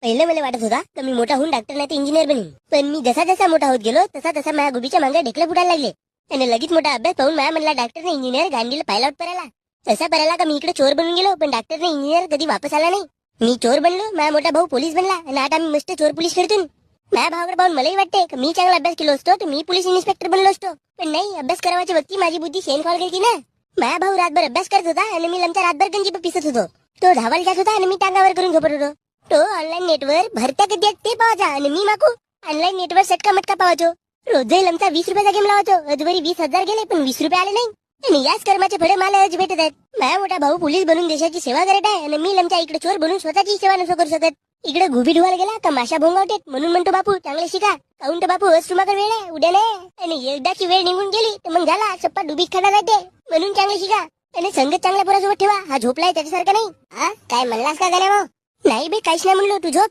पहिलं मला वाटत होता की मी मोठा होऊन डॉक्टर नाही तर इंजिनियर बनीन, पण मी जसा जसा मोठा होत गेलो तसा तसा माझ्या गुबीच्या मागे ढेकले फुटायला लागले. त्याने लगेच मोठा अभ्यास पाहून माझ्या म्हणला डॉक्टर नाही इंजिनियर गांडीला पायला आउट करायला. तसा करायला का मी इकडे चोर बनून गेलो, पण डॉक्टर नाही इंजिनियर कधी वापस आला नाही. मी चोर बनलो, माझा मोठा भाऊ पोलीस बनला आणि आता आम्ही मस्त चोर पोलीस खेळतून. माझ्या भावाकडे पाहून मलाही वाटते की मी चांगला अभ्यास केलो असतो तर मी पोलीस इन्स्पेक्टर बनलो असतो, पण नाही, अभ्यास करावाच्या वक्ती माझी बुद्धी शेण कॉल गेली ना. माझा भाऊ रातभर अभ्यास करत होता आणि मी लमचा रातभर गंजी पिसत होतो. तो धावायला जात होता आणि मी टांगावर करून झोपत होतो. तो ऑनलाईन नेटवर भरत्या कधी आहेत ते पाहायचा आणि मी माकू ऑनलाईन नेटवर सटका मटका पाहायचो. रोजही लमचा 20 रुपयाचा गेम लावायचो. अजूनही 20,000 गेले पण 20 रुपये आले नाही. आणि याच कर्माचे फळे मला आज भेटत आहेत. माझा मोठा भाऊ पोलीस बनून देशाची सेवा करत आहे आणि मी लमच्या इकडे चोर बनून स्वतःची सेवा नसो करू शकत. इकडे घुबी ढुवायला गेला का माशा भोंगावटेत, म्हणून म्हणतो बापू चांगले शिका. काऊन तर बापू आज तुम्हाला वेळ आहे, उद्या नाही. आणि एकदाची वेळ निघून गेली तर मग झाला सप्पा डुबीत खाणार जाते. म्हणून चांगले शिका आणि संगत चांगल्या पोरासोबत ठेवा. हा झोपलाय त्याच्यासारखं नाही. हा काय म्हणलास का गाण्या भाऊ? नाही बे काहीच नाही म्हणलो, तू झोप.